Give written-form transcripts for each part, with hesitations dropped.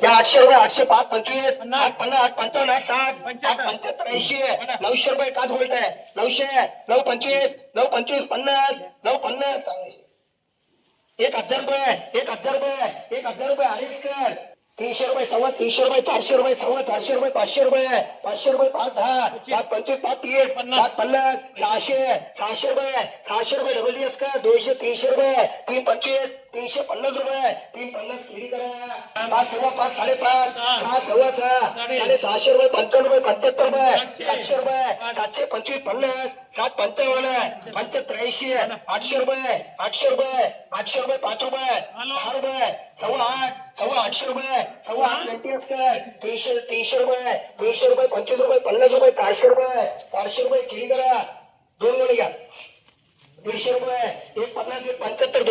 या 800 रुपये 805 25 850 855 860 875 80 900 रुपये काच बोलत आहे 900 925 925 50 950 1000 रुपये 1000 रुपये 1000 रुपये आलीच कर 300 रुपये 300 रुपये 400 रुपये 400 रुपये 500 रुपये 500 रुपये 5 10 5 25 5 30 5 50 600 600 रुपये 600 रुपये डबल डीएस का 200 300 रुपये 3 25 350 रुपये 350 केडी करा 5 सव्वा 5 5.5 6 सव्वा 6 650 रुपये 55 रुपये 75 रुपये 700 रुपये 725 50 7 55 75 80 800 रुपये 800 रुपये 800 रुपये 5 रुपये 10 रुपये सव्वा 8 सव्वा 800 रुपये सव्वा 8 एमटीएस कर 300 रुपये 300 रुपये 25 रुपये 50 रुपये 400 रुपये केडी करा 2 गोणी घ्या 200 रुपये 150 175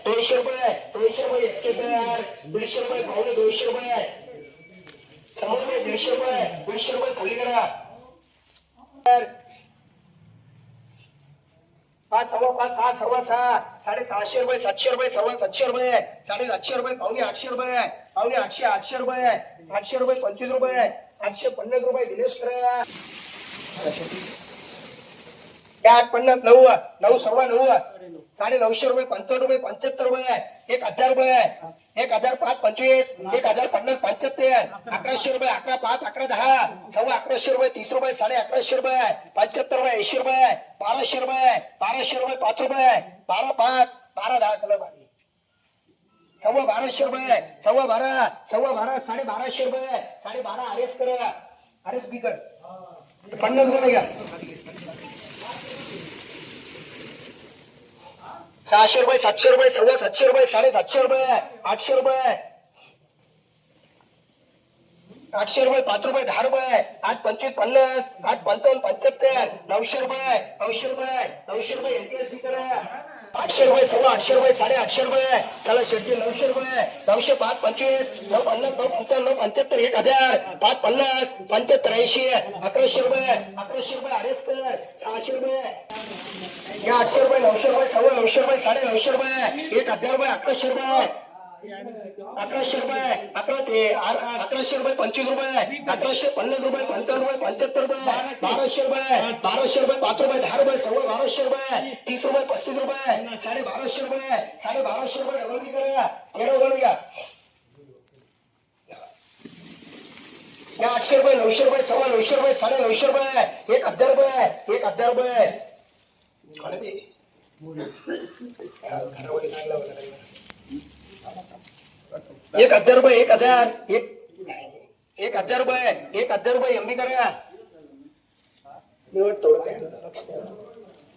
200 रुपये 200 रुपये एक्सके कर 200 रुपये पावणे 200 रुपये 100 रुपये 150 रुपये खोली करा 5 सव्वा 5 6 सव्वा 6 650 रुपये 700 रुपये सव्वा 700 रुपये 750 रुपये पावणे 800 रुपये पावणे 800 रुपये 800 रुपये 25 रुपये 850 रुपये दिनेश करा 850 9 9 सव्वा 9 950 रुपये 55 रुपये 75 रुपये 1000 रुपये 1005 25 1050 75 1100 रुपये 11 5 11 10 सव्वा 1100 रुपये 30 रुपये 1150 रुपये 75 रुपये 80 रुपये 1200 रुपये 5 रुपये 12 5 12 10 कलर बाकी सव्वा 1200 रुपये सव्वा 12 1250 रुपये 12.5 आरएस करा आरएस बी कर 50 रुपये घ्या 600 रुपये 700 रुपये सव्वा 700 रुपये 750 रुपये 800 रुपये 800 रुपये 5 रुपये 10 रुपये 8 25 50 8 55 75 900 रुपये 900 रुपये 900 रुपये एनटीएस करा 800 रुपये सव्वा 800 रुपये 850 रुपये चला शेट्टी 900 रुपये 905 25 950 955 75 1000 550 75 80 1100 रुपये आरएस कर 600 रुपये या 800 रुपये 900 रुपये सव्वा 900 रुपये 950 रुपये 1000 रुपये 1100 रुपये 1100 रुपये 1100 रुपये 25 रुपये 1150 रुपये 55 रुपये 75 रुपये 1200 रुपये 5 रुपये 10 रुपये सव्वा 1200 रुपये 30 रुपये 35 रुपये 1250 रुपये 1250 रुपये डबल की करा 13 घालू या 800 रुपये 900 रुपये सव्वा 900 रुपये 950 रुपये 1000 रुपये 1000 रुपये 1000 रुपये 1000 रुपये 1000 रुपये एमबी करा निवड थोडं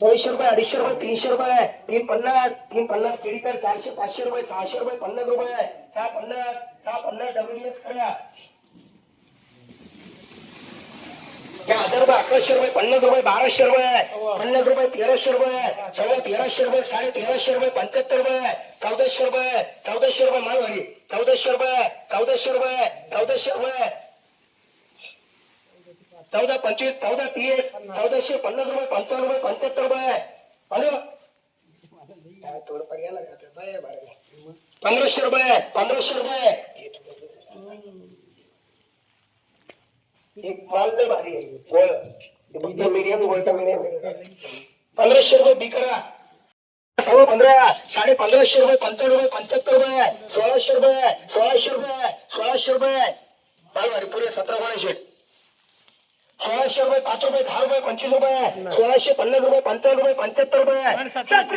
200 रुपये 250 रुपये 300 रुपये 350 केडी कर 400 500 रुपये 600 रुपये 50 रुपये 650 डब्ल्यूएस करा 1000 रुपये 1100 रुपये 50 रुपये 1200 रुपये 50 रुपये 1300 रुपये सव्वा 1300 रुपये 1350 रुपये 75 रुपये 1400 रुपये माल भारी 1400 रुपये 1400 रुपये 14 25 14 30 1450 रुपये 55 रुपये 75 रुपये हॅलो थोडं पर्याय लगा 1500 रुपये एक माल लय भारी आहे गोळ मीडियम गोल्टा मीडियम 1500 रुपये बी करा सव्वा 15 1550 रुपये 55 रुपये 75 रुपये 1600 रुपये माल भारी पुरे 17 गोळे शेट 1600 रुपये 5 रुपये 10 रुपये 25 रुपये 1650 रुपये 55 रुपये 75 रुपये 17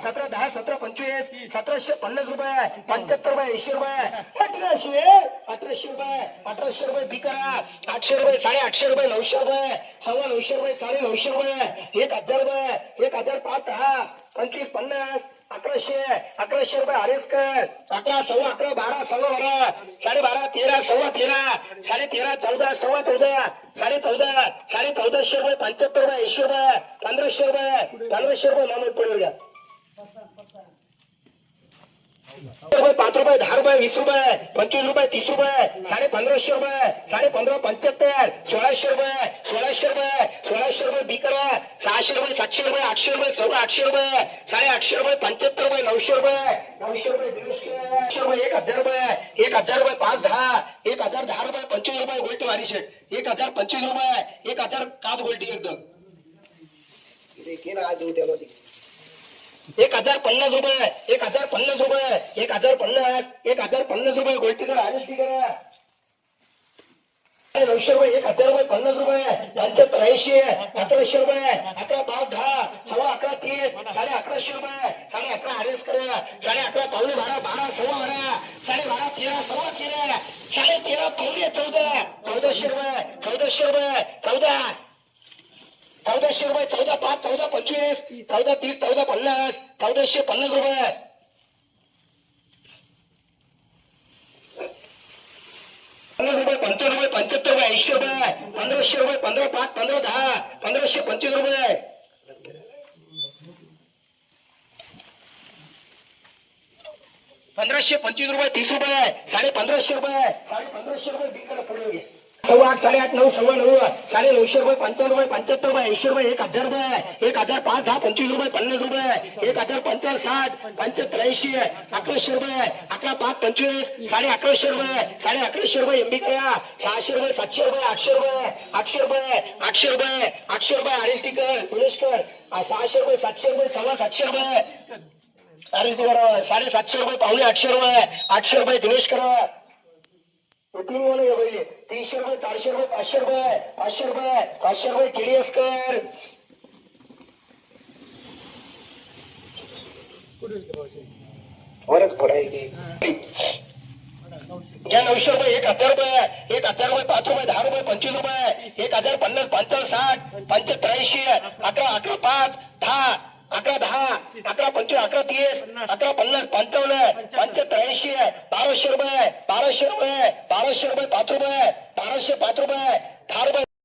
17 10 17 25 1750 रुपये 75 रुपये 80 रुपये 1800 रुपये बी करा 800 रुपये 850 रुपये 900 रुपये सव्वा 900 रुपये 950 रुपये 1000 रुपये 1005 10 25 50 1100 रुपये आरएस कर 11 सव्वा 11 12 सव्वा 12 12.5 13 सव्वा 13 13.5 14 सव्वा 14 14.5 1450 रुपये 75 रुपये 80 रुपये 1500 रुपये मामूद पडून घ्या रुपये 5 रुपये 10 रुपये 20 रुपये 25 रुपये 30 रुपये 1550 रुपये 1575 1600 रुपये 1600 रुपये बी करा 600 रुपये 700 रुपये 800 रुपये 800 रुपये 850 रुपये 75 रुपये 900 रुपये 900 रुपये 150 रुपये 1000 रुपये 1000 रुपये 5 10 1010 रुपये 25 रुपये गोल्टी मारी शेट 1025 रुपये 1000 काच गोल्टी एकदम आज उद्या मध्ये 1050 रुपये 1050 रुपये 1050 रुपये गोल्टी करा आरएसटी करा 900 रुपये 1000 रुपये 50 रुपये 75 80 1100 रुपये 11 5 10 सव्वा 11 30 1150 रुपये 11.5 आरएस करा 11.5 पावणे 12 12 सव्वा 12 12.5 13 सव्वा 13 13.5 पावणे 14 1400 रुपये 1400 रुपये 1400 रुपये 14 5 14 25 14 30 14 50 1450 रुपये 50 रुपये 55 रुपये 75 रुपये 80 रुपये 1500 रुपये 15 5 15 10 1525 रुपये 1525 रुपये 30 रुपये 1550 रुपये 1550 रुपये बी करा पुढे 8.5 8.5 9 9 950 रुपये 55 रुपये 75 रुपये 80 रुपये 1000 रुपये 1000 5 10 25 रुपये 50 रुपये 1055 60 75 80 1100 रुपये 11 5 25 1150 रुपये 1150 रुपये एमबी करा 600 रुपये 700 रुपये 800 रुपये 800 रुपये 800 रुपये 800 रुपये आरएसटी कर पुलेशकर 600 रुपये 700 रुपये सव्वा 700 रुपये आरएसटी करा 750 रुपये पावणे 800 रुपये 800 रुपये दिनेश करा 300 रुपये 400 रुपये 500 रुपये 500 रुपये 500 रुपये किर्लोस्कर औरच पडाय की घ्या 900 रुपये 1000 रुपये 1000 रुपये 5 रुपये 10 रुपये 25 रुपये 1050 55 60 75 80 11 11 5 10 11 10 11 25 11 30 11 50 55 75 80 1200 रुपये 1200 रुपये 1200 रुपये 5 रुपये 1200 5 रुपये 10 रुपये